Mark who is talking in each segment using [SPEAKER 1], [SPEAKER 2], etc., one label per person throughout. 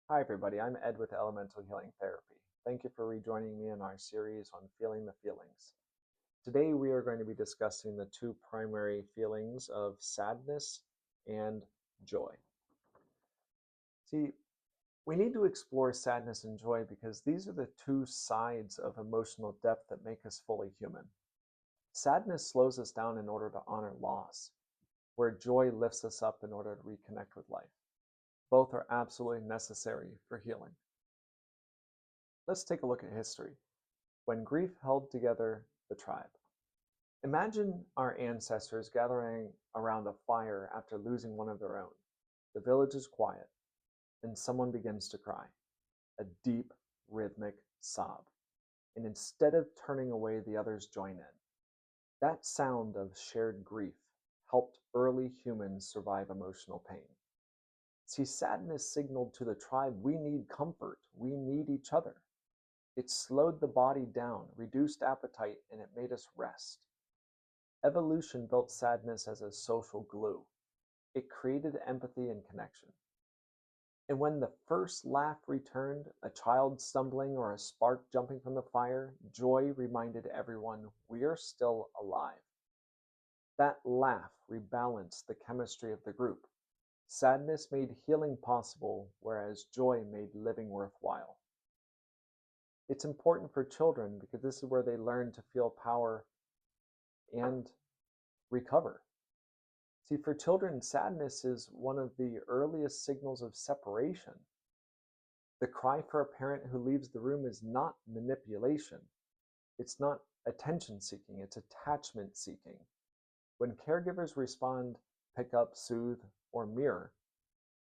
[SPEAKER 1] Hi, everybody. I'm Ed with Elemental Healing Therapy. Thank you for rejoining me in our series on feeling the feelings. Today, we are going to be discussing the two primary feelings of sadness and joy. See, we need to explore sadness and joy because these are the two sides of emotional depth that make us fully human. Sadness slows us down in order to honor loss, where joy lifts us up in order to reconnect with life. Both are absolutely necessary for healing. Let's take a look at history. When grief held together the tribe. Imagine our ancestors gathering around a fire after losing one of their own. The village is quiet, and someone begins to cry, a deep, rhythmic sob. And instead of turning away, the others join in. That sound of shared grief helped early humans survive emotional pain. See, sadness signaled to the tribe, we need comfort, we need each other. It slowed the body down, reduced appetite, and it made us rest. Evolution built sadness as a social glue. It created empathy and connection. And when the first laugh returned, a child stumbling or a spark jumping from the fire, joy reminded everyone we are still alive. That laugh rebalanced the chemistry of the group. Sadness made healing possible, whereas joy made living worthwhile. It's important for children because this is where they learn to feel power and recover. See, for children, sadness is one of the earliest signals of separation. The cry for a parent who leaves the room is not manipulation. It's not attention seeking, it's attachment seeking. When caregivers respond, pick up, soothe, or mirror,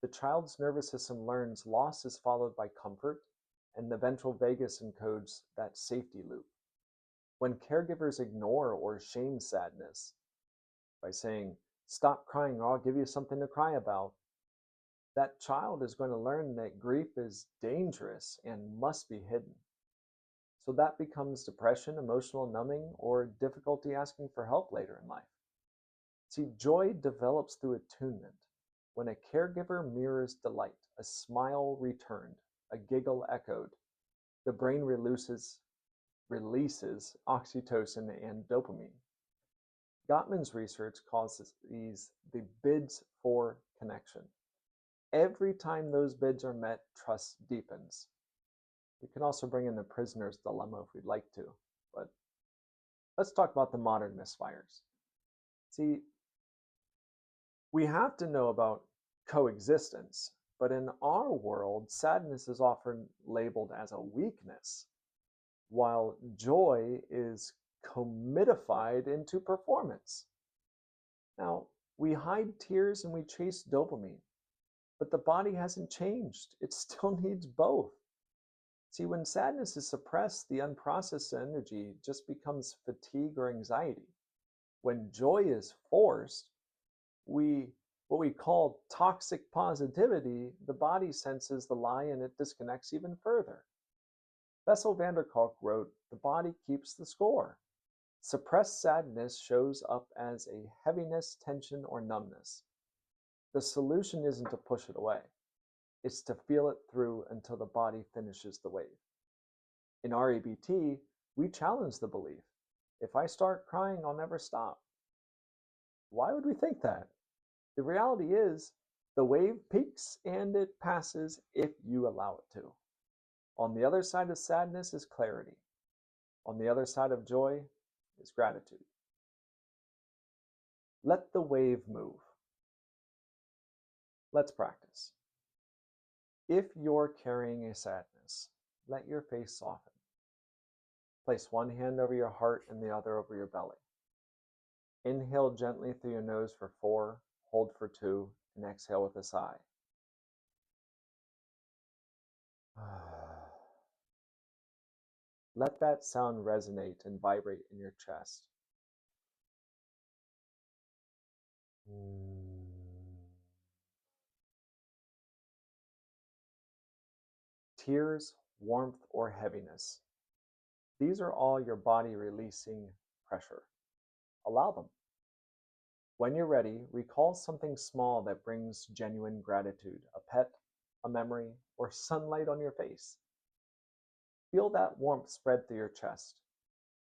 [SPEAKER 1] the child's nervous system learns loss is followed by comfort, and the ventral vagus encodes that safety loop. When caregivers ignore or shame sadness by saying, stop crying or I'll give you something to cry about, that child is going to learn that grief is dangerous and must be hidden. So that becomes depression, emotional numbing, or difficulty asking for help later in life. See, joy develops through attunement. When a caregiver mirrors delight, a smile returned, a giggle echoed, the brain releases oxytocin and dopamine. Gottman's research calls these the bids for connection. Every time those bids are met, trust deepens. We can also bring in the prisoner's dilemma if we'd like to, but let's talk about the modern misfires. See, we have to know about coexistence, but in our world, sadness is often labeled as a weakness, while joy is commidified into performance. Now, we hide tears and we chase dopamine, but the body hasn't changed. It still needs both. See, when sadness is suppressed, the unprocessed energy just becomes fatigue or anxiety. When joy is forced, what we call toxic positivity, the body senses the lie and it disconnects even further. Bessel van der Kolk wrote, the body keeps the score. Suppressed sadness shows up as a heaviness, tension, or numbness. The solution isn't to push it away. It's to feel it through until the body finishes the wave. In REBT, we challenge the belief, if I start crying, I'll never stop. Why would we think that? The reality is, the wave peaks and it passes if you allow it to. On the other side of sadness is clarity. On the other side of joy is gratitude. Let the wave move. Let's practice. If you're carrying a sadness, let your face soften. Place one hand over your heart and the other over your belly. Inhale gently through your nose for 4, hold for 2, and exhale with a sigh. Let that sound resonate and vibrate in your chest. Tears, warmth, or heaviness. These are all your body releasing pressure. Allow them. When you're ready, recall something small that brings genuine gratitude, a pet, a memory, or sunlight on your face. Feel that warmth spread through your chest.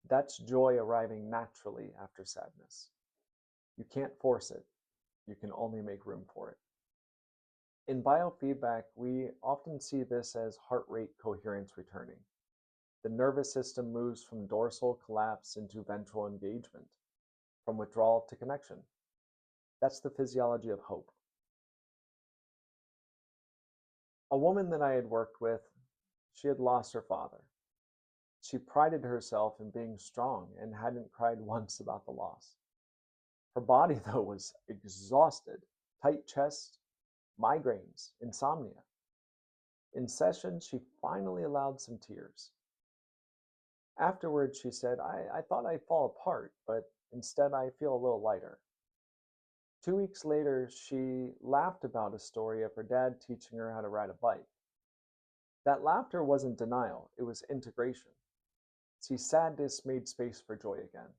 [SPEAKER 1] That's joy arriving naturally after sadness. You can't force it, you can only make room for it. In biofeedback, we often see this as heart rate coherence returning. The nervous system moves from dorsal collapse into ventral engagement, from withdrawal to connection. That's the physiology of hope. A woman that I had worked with, she had lost her father. She prided herself in being strong and hadn't cried once about the loss. Her body, though, was exhausted, tight chest, migraines, insomnia. In session, she finally allowed some tears. Afterwards, she said, I thought I'd fall apart, but instead I feel a little lighter. 2 weeks later, she laughed about a story of her dad teaching her how to ride a bike. That laughter wasn't denial, it was integration. See, sadness made space for joy again.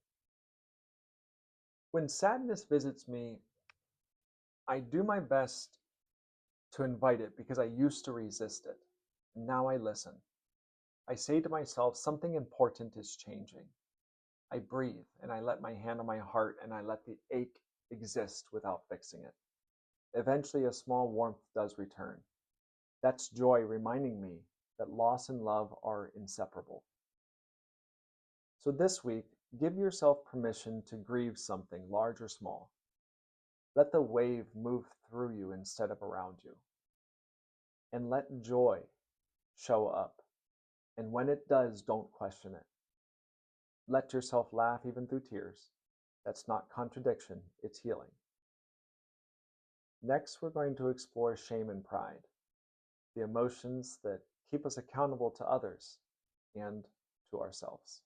[SPEAKER 1] When sadness visits me, I do my best to invite it because I used to resist it. Now I listen. I say to myself, something important is changing. I breathe and I let my hand on my heart and I let the ache exist without fixing it. Eventually, a small warmth does return. That's joy reminding me that loss and love are inseparable. So this week, give yourself permission to grieve something large or small. Let the wave move through you instead of around you. And let joy show up. And when it does, don't question it. Let yourself laugh even through tears. That's not contradiction, it's healing. Next, we're going to explore shame and pride, the emotions that keep us accountable to others and to ourselves.